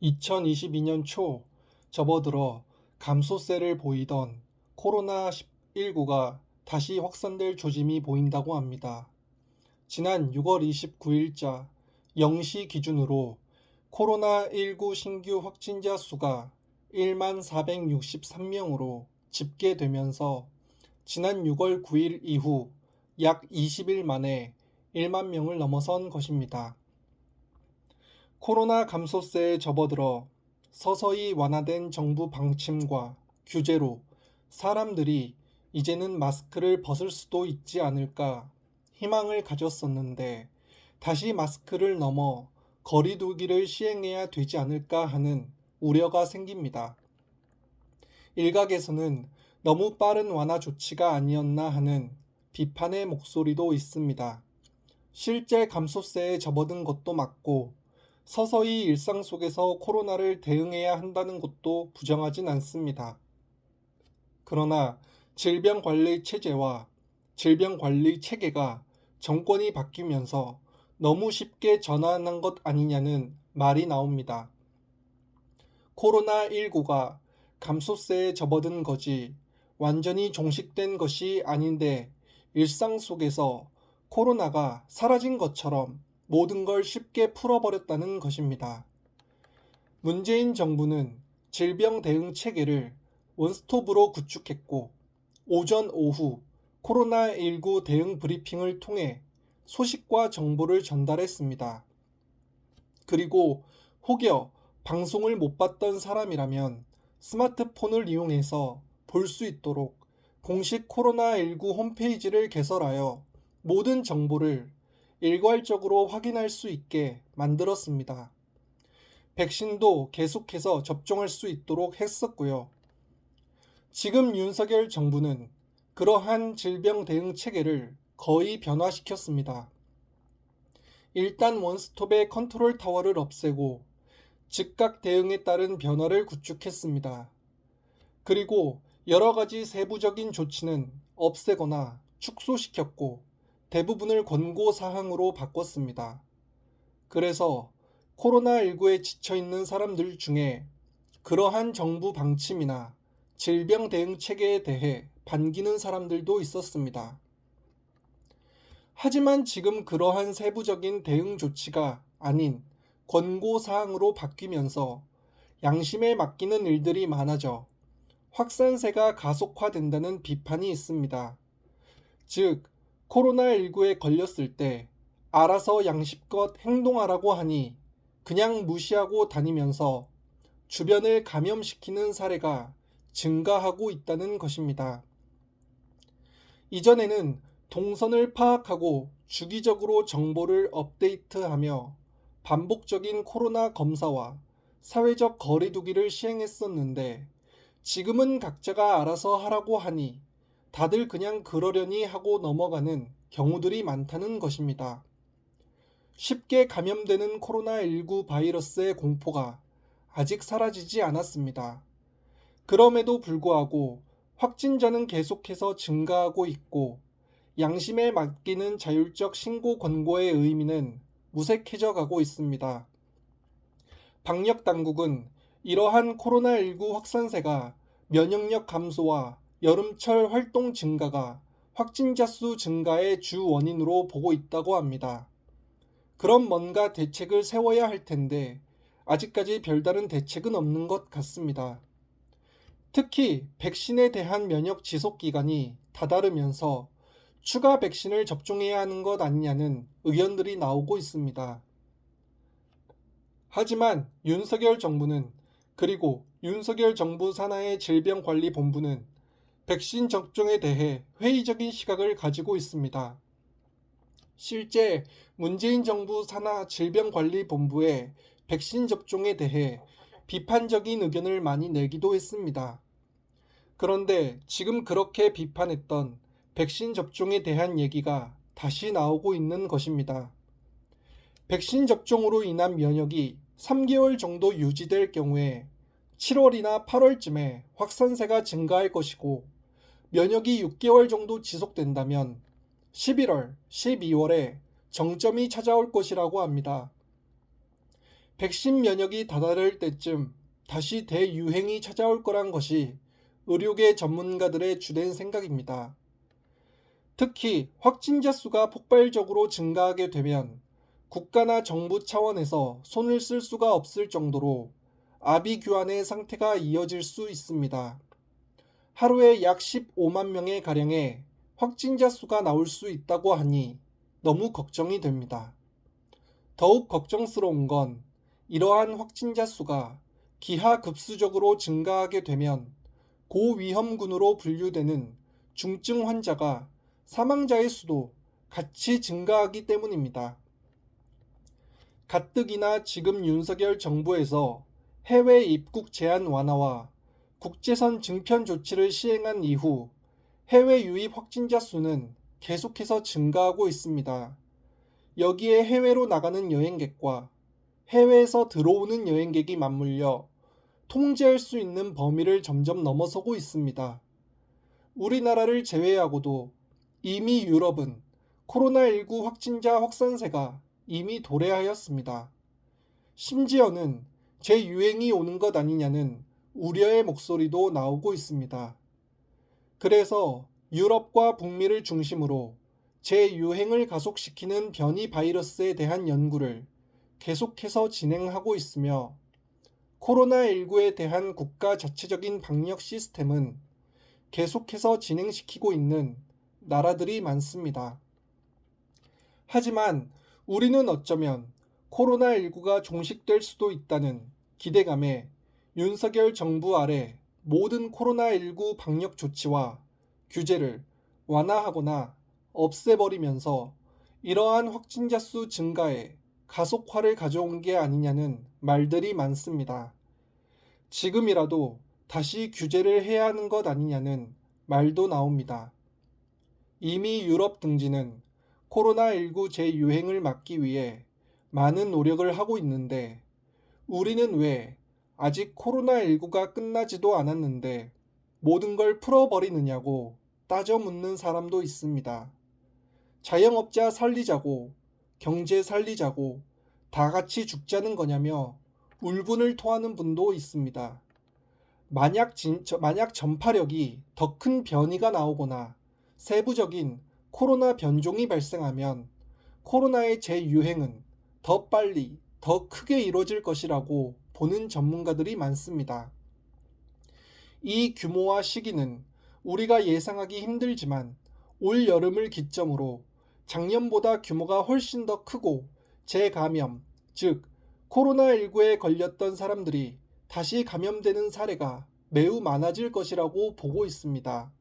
2022년 초 접어들어 감소세를 보이던 코로나19가 다시 확산될 조짐이 보인다고 합니다. 지난 6월 29일자 0시 기준으로 코로나19 신규 확진자 수가 1만 463명으로 집계되면서 지난 6월 9일 이후 약 20일 만에 1만 명을 넘어선 것입니다. 코로나 감소세에 접어들어 서서히 완화된 정부 방침과 규제로 사람들이 이제는 마스크를 벗을 수도 있지 않을까 희망을 가졌었는데 다시 마스크를 넘어 거리 두기를 시행해야 되지 않을까 하는 우려가 생깁니다. 일각에서는 너무 빠른 완화 조치가 아니었나 하는 비판의 목소리도 있습니다. 실제 감소세에 접어든 것도 맞고 서서히 일상 속에서 코로나를 대응해야 한다는 것도 부정하진 않습니다. 그러나 질병관리 체제와 질병관리 체계가 정권이 바뀌면서 너무 쉽게 전환한 것 아니냐는 말이 나옵니다. 코로나19가 감소세에 접어든 거지 완전히 종식된 것이 아닌데 일상 속에서 코로나가 사라진 것처럼 모든 걸 쉽게 풀어버렸다는 것입니다. 문재인 정부는 질병 대응 체계를 원스톱으로 구축했고 오전 오후 코로나19 대응 브리핑을 통해 소식과 정보를 전달했습니다. 그리고 혹여 방송을 못 봤던 사람이라면 스마트폰을 이용해서 볼 수 있도록 공식 코로나19 홈페이지를 개설하여 모든 정보를 일괄적으로 확인할 수 있게 만들었습니다. 백신도 계속해서 접종할 수 있도록 했었고요. 지금 윤석열 정부는 그러한 질병 대응 체계를 거의 변화시켰습니다. 일단 원스톱의 컨트롤 타워를 없애고 즉각 대응에 따른 변화를 구축했습니다. 그리고 여러 가지 세부적인 조치는 없애거나 축소시켰고 대부분을 권고 사항으로 바꿨습니다. 그래서 코로나19에 지쳐있는 사람들 중에 그러한 정부 방침이나 질병 대응 체계에 대해 반기는 사람들도 있었습니다. 하지만 지금 그러한 세부적인 대응 조치가 아닌 권고 사항으로 바뀌면서 양심에 맡기는 일들이 많아져 확산세가 가속화된다는 비판이 있습니다. 즉, 코로나19에 걸렸을 때 알아서 양심껏 행동하라고 하니 그냥 무시하고 다니면서 주변을 감염시키는 사례가 증가하고 있다는 것입니다. 이전에는 동선을 파악하고 주기적으로 정보를 업데이트하며 반복적인 코로나 검사와 사회적 거리두기를 시행했었는데 지금은 각자가 알아서 하라고 하니 다들 그냥 그러려니 하고 넘어가는 경우들이 많다는 것입니다. 쉽게 감염되는 코로나19 바이러스의 공포가 아직 사라지지 않았습니다. 그럼에도 불구하고 확진자는 계속해서 증가하고 있고 양심에 맡기는 자율적 신고 권고의 의미는 무색해져 가고 있습니다. 방역 당국은 이러한 코로나19 확산세가 면역력 감소와 여름철 활동 증가가 확진자 수 증가의 주 원인으로 보고 있다고 합니다. 그럼 뭔가 대책을 세워야 할 텐데 아직까지 별다른 대책은 없는 것 같습니다. 특히 백신에 대한 면역 지속 기간이 다다르면서 추가 백신을 접종해야 하는 것 아니냐는 의견들이 나오고 있습니다. 하지만 윤석열 정부는 그리고 윤석열 정부 산하의 질병관리본부는 백신 접종에 대해 회의적인 시각을 가지고 있습니다. 실제 문재인 정부 산하 질병관리본부의 백신 접종에 대해 비판적인 의견을 많이 내기도 했습니다. 그런데 지금 그렇게 비판했던 백신 접종에 대한 얘기가 다시 나오고 있는 것입니다. 백신 접종으로 인한 면역이 3개월 정도 유지될 경우에 7월이나 8월쯤에 확산세가 증가할 것이고 면역이 6개월 정도 지속된다면 11월, 12월에 정점이 찾아올 것이라고 합니다. 백신 면역이 다다를 때쯤 다시 대유행이 찾아올 거란 것이 의료계 전문가들의 주된 생각입니다. 특히 확진자 수가 폭발적으로 증가하게 되면 국가나 정부 차원에서 손을 쓸 수가 없을 정도로 아비규환의 상태가 이어질 수 있습니다. 하루에 약 15만 명의 가량의 확진자 수가 나올 수 있다고 하니 너무 걱정이 됩니다. 더욱 걱정스러운 건 이러한 확진자 수가 기하급수적으로 증가하게 되면 고위험군으로 분류되는 중증 환자가 사망자의 수도 같이 증가하기 때문입니다. 가뜩이나 지금 윤석열 정부에서 해외 입국 제한 완화와 국제선 증편 조치를 시행한 이후 해외 유입 확진자 수는 계속해서 증가하고 있습니다. 여기에 해외로 나가는 여행객과 해외에서 들어오는 여행객이 맞물려 통제할 수 있는 범위를 점점 넘어서고 있습니다. 우리나라를 제외하고도 이미 유럽은 코로나19 확진자 확산세가 이미 도래하였습니다. 심지어는 재유행이 오는 것 아니냐는 우려의 목소리도 나오고 있습니다. 그래서 유럽과 북미를 중심으로 재유행을 가속시키는 변이 바이러스에 대한 연구를 계속해서 진행하고 있으며 코로나19에 대한 국가 자체적인 방역 시스템은 계속해서 진행시키고 있는 나라들이 많습니다. 하지만 우리는 어쩌면 코로나19가 종식될 수도 있다는 기대감에 윤석열 정부 아래 모든 코로나19 방역 조치와 규제를 완화하거나 없애버리면서 이러한 확진자 수 증가에 가속화를 가져온 게 아니냐는 말들이 많습니다. 지금이라도 다시 규제를 해야 하는 것 아니냐는 말도 나옵니다. 이미 유럽 등지는 코로나19 재유행을 막기 위해 많은 노력을 하고 있는데 우리는 왜 아직 코로나19가 끝나지도 않았는데 모든 걸 풀어버리느냐고 따져 묻는 사람도 있습니다. 자영업자 살리자고, 경제 살리자고, 다 같이 죽자는 거냐며 울분을 토하는 분도 있습니다. 만약 전파력이 더 큰 변이가 나오거나 세부적인 코로나 변종이 발생하면 코로나의 재유행은 더 빨리, 더 크게 이루어질 것이라고 보는 전문가들이 많습니다. 이 규모와 시기는 우리가 예상하기 힘들지만 올 여름을 기점으로 작년보다 규모가 훨씬 더 크고 재감염, 즉 코로나19에 걸렸던 사람들이 다시 감염되는 사례가 매우 많아질 것이라고 보고 있습니다.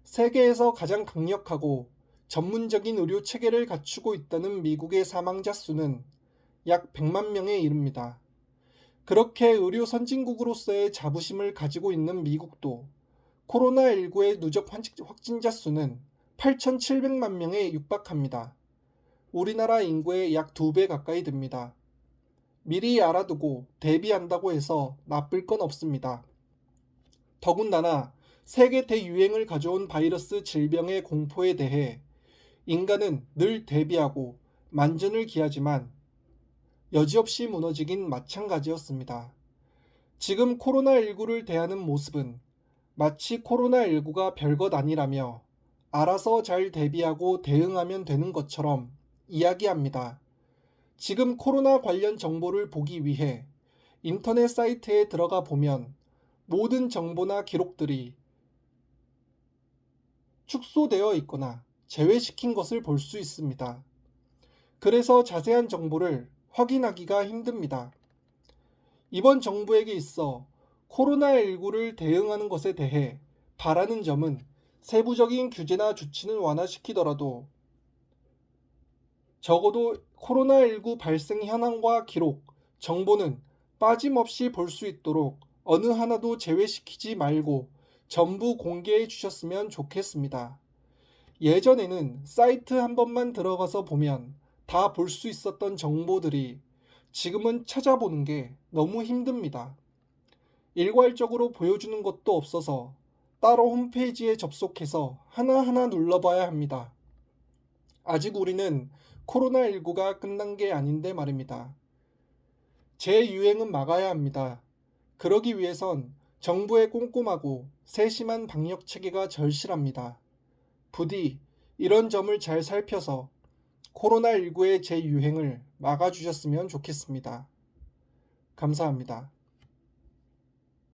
세계에서 가장 강력하고 전문적인 의료 체계를 갖추고 있다는 미국의 사망자 수는 약 100만 명에 이릅니다. 그렇게 의료 선진국으로서의 자부심을 가지고 있는 미국도 코로나19의 누적 확진자 수는 8,700만 명에 육박합니다. 우리나라 인구의 약 2배 가까이 됩니다. 미리 알아두고 대비한다고 해서 나쁠 건 없습니다. 더군다나 세계 대유행을 가져온 바이러스 질병의 공포에 대해 인간은 늘 대비하고 만전을 기하지만 여지없이 무너지긴 마찬가지였습니다. 지금 코로나19를 대하는 모습은 마치 코로나19가 별것 아니라며 알아서 잘 대비하고 대응하면 되는 것처럼 이야기합니다. 지금 코로나 관련 정보를 보기 위해 인터넷 사이트에 들어가 보면 모든 정보나 기록들이 축소되어 있거나 제외시킨 것을 볼 수 있습니다. 그래서 자세한 정보를 확인하기가 힘듭니다. 이번 정부에게 있어 코로나19를 대응하는 것에 대해 바라는 점은 세부적인 규제나 조치는 완화시키더라도 적어도 코로나19 발생 현황과 기록, 정보는 빠짐없이 볼 수 있도록 어느 하나도 제외시키지 말고 전부 공개해 주셨으면 좋겠습니다. 예전에는 사이트 한 번만 들어가서 보면 다 볼 수 있었던 정보들이 지금은 찾아보는 게 너무 힘듭니다. 일괄적으로 보여주는 것도 없어서 따로 홈페이지에 접속해서 하나하나 눌러봐야 합니다. 아직 우리는 코로나19가 끝난 게 아닌데 말입니다. 재유행은 막아야 합니다. 그러기 위해선 정부의 꼼꼼하고 세심한 방역 체계가 절실합니다. 부디 이런 점을 잘 살펴서 코로나19의 재유행을 막아주셨으면 좋겠습니다. 감사합니다.